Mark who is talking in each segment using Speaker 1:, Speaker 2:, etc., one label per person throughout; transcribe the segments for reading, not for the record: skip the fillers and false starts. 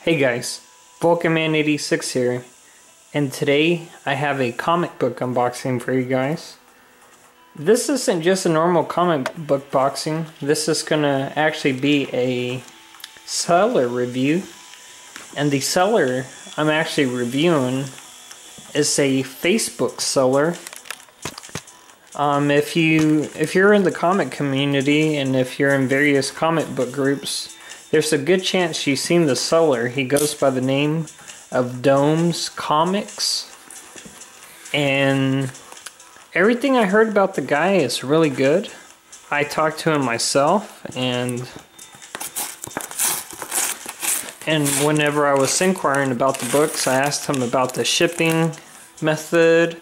Speaker 1: Hey guys, Vulcanman86 here, and today I have a comic book unboxing for you guys. This isn't just a normal comic book boxing, this is gonna actually be a seller review, and the seller I'm actually reviewing is a Facebook seller. If you're in the comic community and if you're in various comic book groups, there's a good chance you've seen the seller. He goes by the name of Domes Comics. And everything I heard about the guy is really good. I talked to him myself, and whenever I was inquiring about the books, I asked him about the shipping method,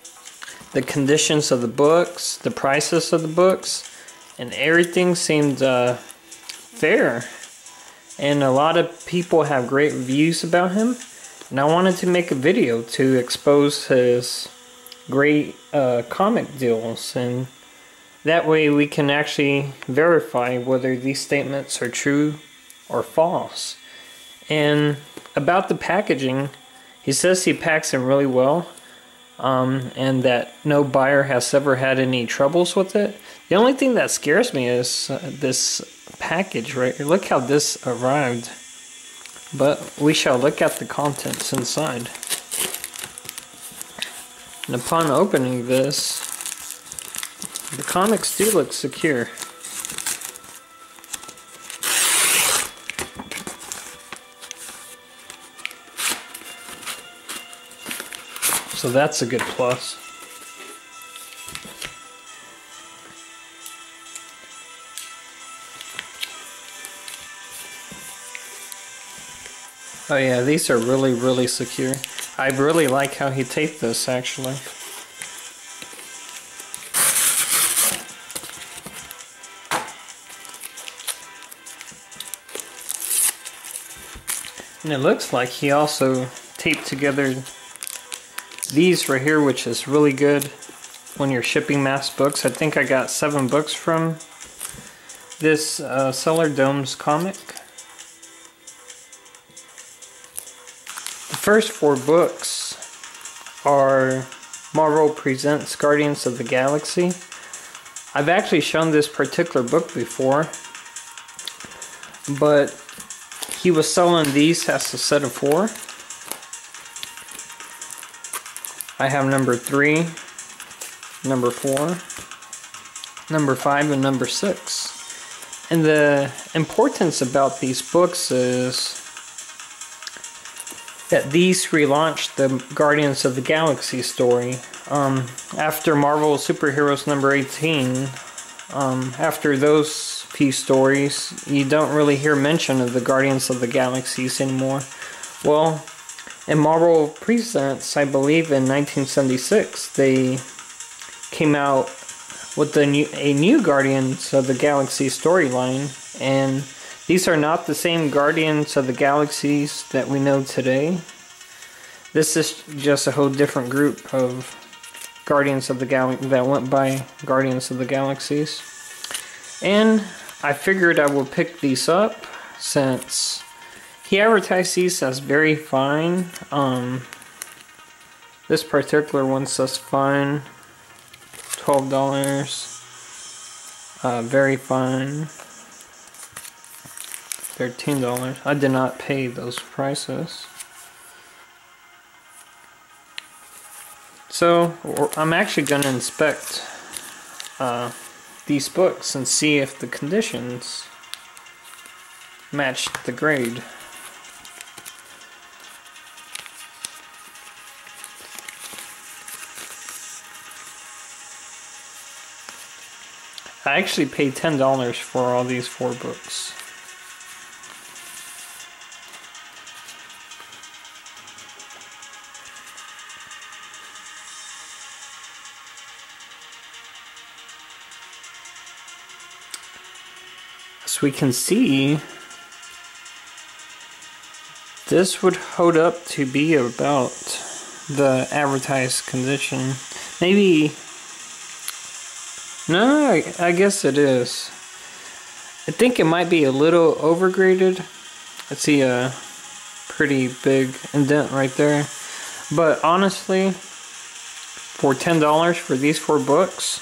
Speaker 1: the conditions of the books, the prices of the books, and everything seemed fair. And a lot of people have great reviews about him, and I wanted to make a video to expose his great comic deals, and that way we can actually verify whether these statements are true or false. And about the packaging, he says he packs them really well, and that no buyer has ever had any troubles with it. The only thing that scares me is this package right here. Look how this arrived. But we shall look at the contents inside. And upon opening this, the comics do look secure. So that's a good plus. Oh yeah, these are really secure. I really like how he taped this actually. And it looks like he also taped together these right here, which is really good when you're shipping mass books. I think I got 7 books from this seller, Domes comic. The first 4 books are Marvel Presents Guardians of the Galaxy. I've actually shown this particular book before, but he was selling these as a set of 4. I have number 3, number 4, number 5, and number 6. And the importance about these books is that these relaunched the Guardians of the Galaxy story. After Marvel Superheroes number 18, after those few stories, you don't really hear mention of the Guardians of the Galaxies anymore. Well, in Marvel Presents, I believe in 1976, they came out with a new Guardians of the Galaxy storyline, and these are not the same Guardians of the Galaxies that we know today. This is just a whole different group of Guardians of the Galaxy that went by Guardians of the Galaxies. And I figured I would pick these up since he advertised these as very fine. This particular one says fine, $12. Very fine, $13. I did not pay those prices. So I'm actually going to inspect these books and see if the conditions match the grade. I actually paid $10 for all these 4 books. As we can see, this would hold up to be about the advertised condition. Maybe, no, I guess it is. I think it might be a little overgraded. Let's see, pretty big indent right there. But honestly, for $10 for these 4 books,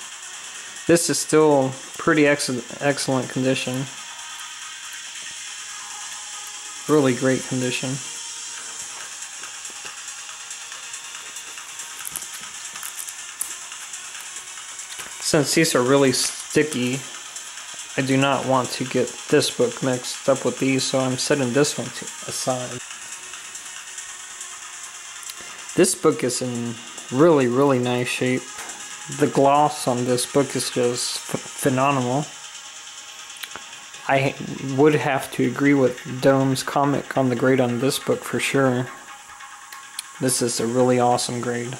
Speaker 1: this is still pretty excellent condition. Really great condition. Since these are really sticky, I do not want to get this book mixed up with these, so I'm setting this one aside. This book is in really nice shape. The gloss on this book is just phenomenal. I would have to agree with Dome's comic on the grade on this book for sure. This is a really awesome grade.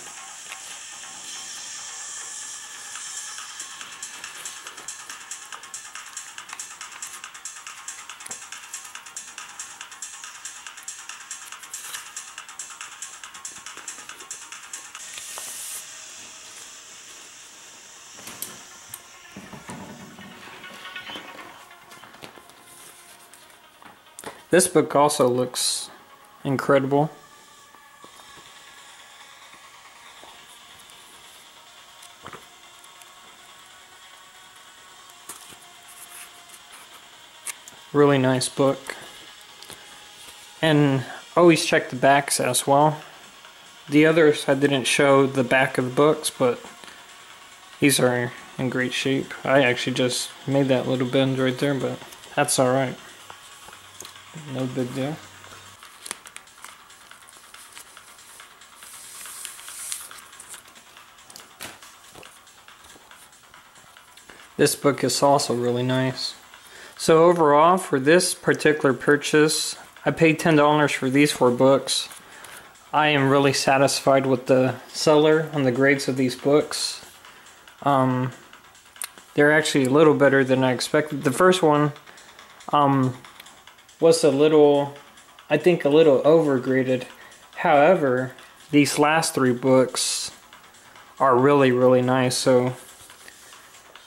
Speaker 1: This book also looks incredible. Really nice book. And always check the backs as well. The others I didn't show the back of the books, but these are in great shape. I actually just made that little bend right there, but that's alright. No big deal. This book is also really nice. So overall, for this particular purchase, I paid $10 for these 4 books. I am really satisfied with the seller on the grades of these books. They're actually a little better than I expected. The first one was I think a little overgraded. However, these last 3 books are really nice. So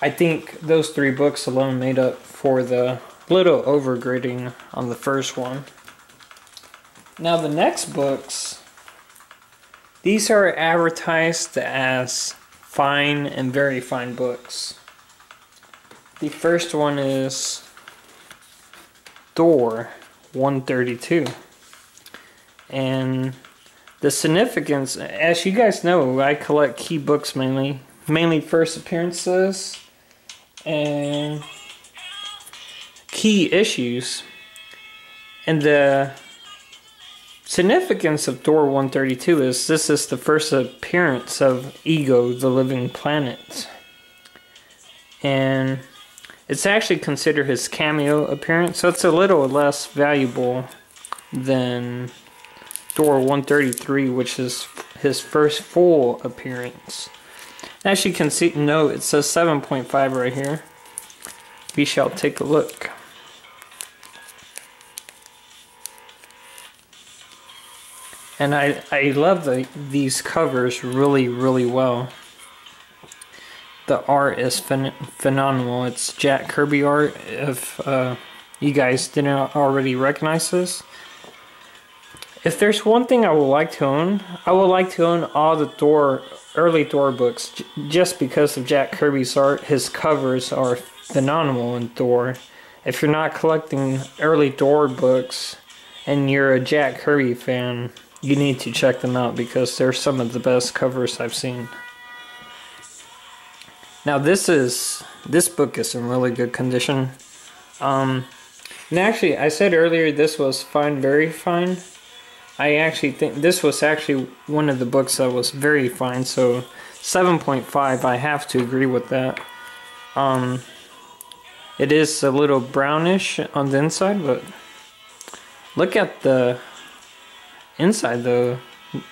Speaker 1: I think those 3 books alone made up for the little overgrading on the first one. Now the next books, these are advertised as fine and very fine books. The first one is Thor 132. And the significance, as you guys know, I collect key books mainly first appearances and key issues. And the significance of Thor 132 is this is the first appearance of Ego, the living planet. And it's actually considered his cameo appearance, so it's a little less valuable than Thor 133, which is his first full appearance. As you can see, no, it says 7.5 right here. We shall take a look. And I love these covers really well. The art is phenomenal. It's Jack Kirby art. If you guys didn't already recognize this. If there's one thing I would like to own, I would like to own all the early Thor books just because of Jack Kirby's art. His covers are phenomenal in Thor. If you're not collecting early Thor books and you're a Jack Kirby fan, you need to check them out because they're some of the best covers I've seen. Now this book is in really good condition. And actually, I said earlier this was fine, very fine. I actually think this was actually one of the books that was very fine, so 7.5, I have to agree with that. It is a little brownish on the inside, but look at the inside though.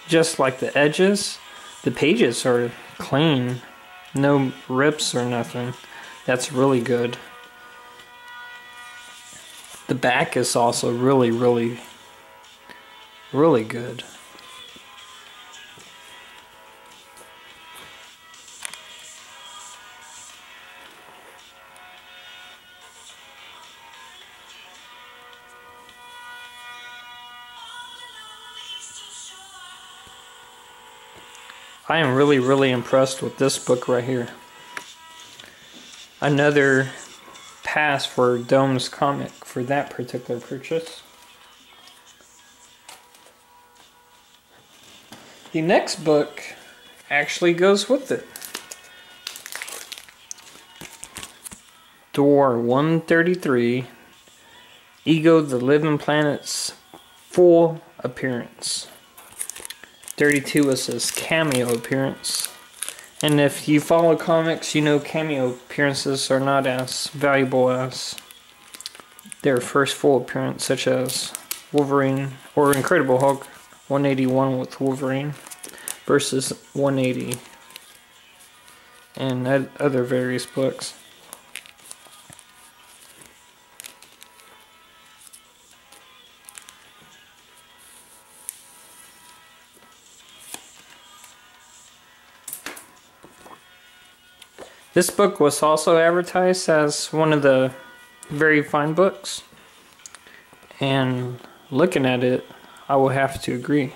Speaker 1: Just like the edges, the pages are clean. No rips or nothing. That's really good. The back is also really good. I am really impressed with this book right here. Another pass for Dome's Comic for that particular purchase. The next book actually goes with it. Door 133, Ego the Living Planet's full appearance. 32 is his cameo appearance. And if you follow comics, you know cameo appearances are not as valuable as their first full appearance, such as Wolverine or Incredible Hulk 181 with Wolverine versus 180 and other various books. This book was also advertised as one of the very fine books, and looking at it, I will have to agree.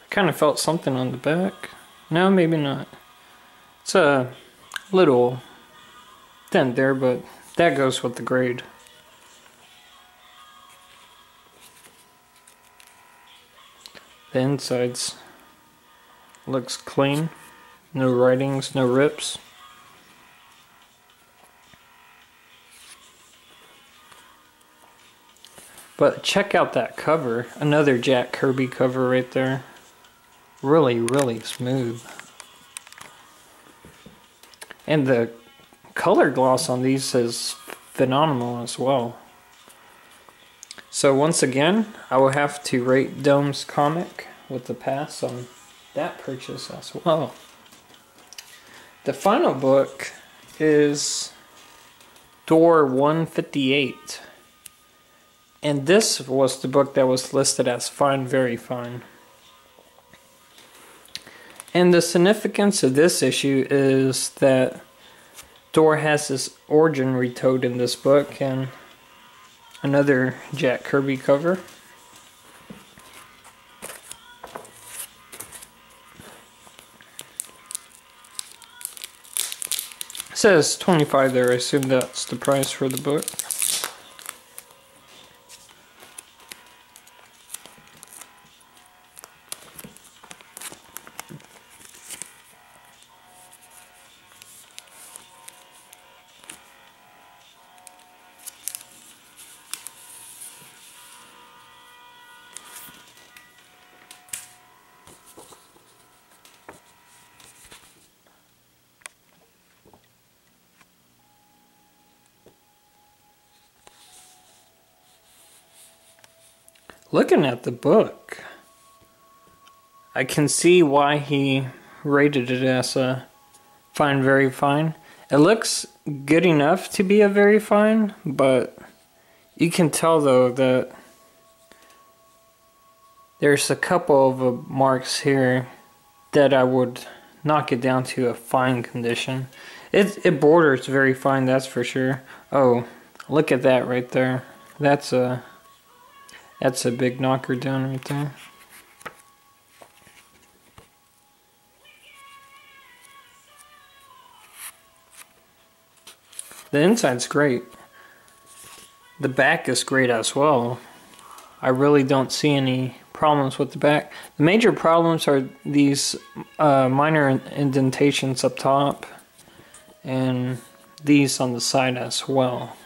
Speaker 1: I kind of felt something on the back. No, maybe not. It's a little dent there, but that goes with the grade. The insides looks clean. No writings, no rips. But check out that cover. Another Jack Kirby cover right there. Really smooth. And the color gloss on these is phenomenal as well. So once again, I will have to rate Dome's Comic with the pass on that purchase as well. The final book is Door 158. And this was the book that was listed as fine, very fine. And the significance of this issue is that Door has his origin retold in this book, and another Jack Kirby cover. It says $25 there. I assume that's the price for the book. Looking at the book, I can see why he rated it as a fine, very fine. It looks good enough to be a very fine, but you can tell though that there's a couple of marks here that I would knock it down to a fine condition. It borders very fine, that's for sure. Oh, look at that right there. That's a big knocker down right there. The inside's great. The back is great as well. I really don't see any problems with the back. The major problems are these minor indentations up top and these on the side as well.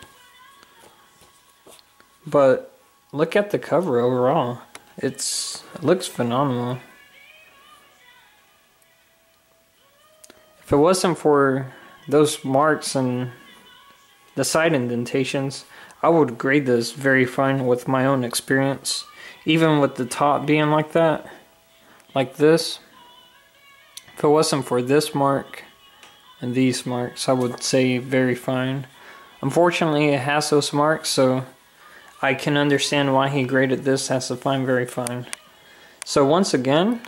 Speaker 1: But look at the cover overall. It looks phenomenal. If it wasn't for those marks and the side indentations, I would grade this very fine with my own experience. Even with the top being like that, like this. If it wasn't for this mark and these marks, I would say very fine. Unfortunately, it has those marks, so I can understand why he graded this as a fine, very fine. So once again,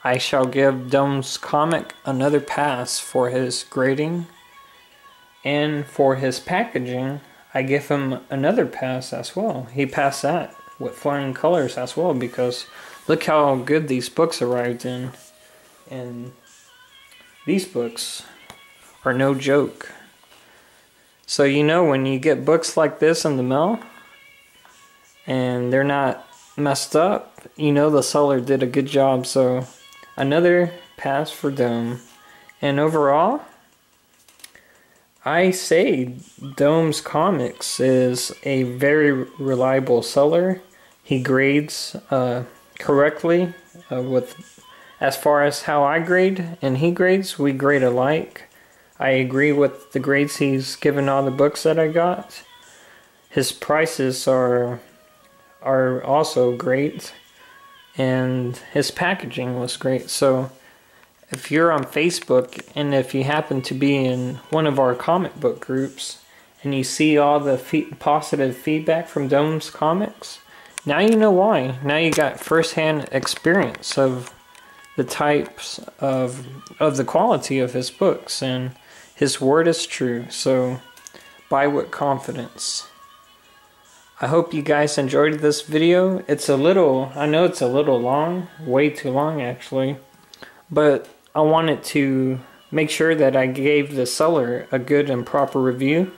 Speaker 1: I shall give Dome's Comic another pass for his grading And for his packaging, I give him another pass as well. He passed that with flying colors as well, because look how good these books arrived in. And these books are no joke. So you know, when you get books like this in the mail and they're not messed up, you know the seller did a good job. So another pass for Dome. And overall, I say Dome's Comics is a very reliable seller. He grades correctly with as far as how I grade and he grades, we grade alike. I agree with the grades he's given all the books that I got. His prices are also great, and his packaging was great. So if you're on Facebook and if you happen to be in one of our comic book groups and you see all the positive feedback from Dome's Comics, now you know why. Now you got first-hand experience of the types of the quality of his books, and his word is true. So buy with confidence. I hope you guys enjoyed this video. I know it's a little long, way too long actually, but I wanted to make sure that I gave the seller a good and proper review,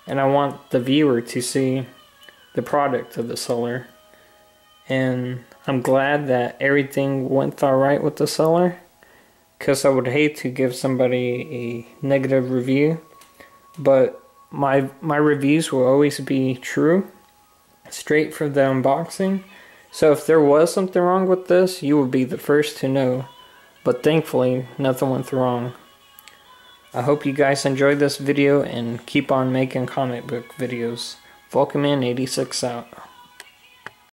Speaker 1: and I want the viewer to see the product of the seller. And I'm glad that everything went alright with the seller, because I would hate to give somebody a negative review, but my reviews will always be true, straight from the unboxing. So if there was something wrong with this, you would be the first to know. But thankfully, nothing went wrong. I hope you guys enjoyed this video and keep on making comic book videos. Vulcanman86 out.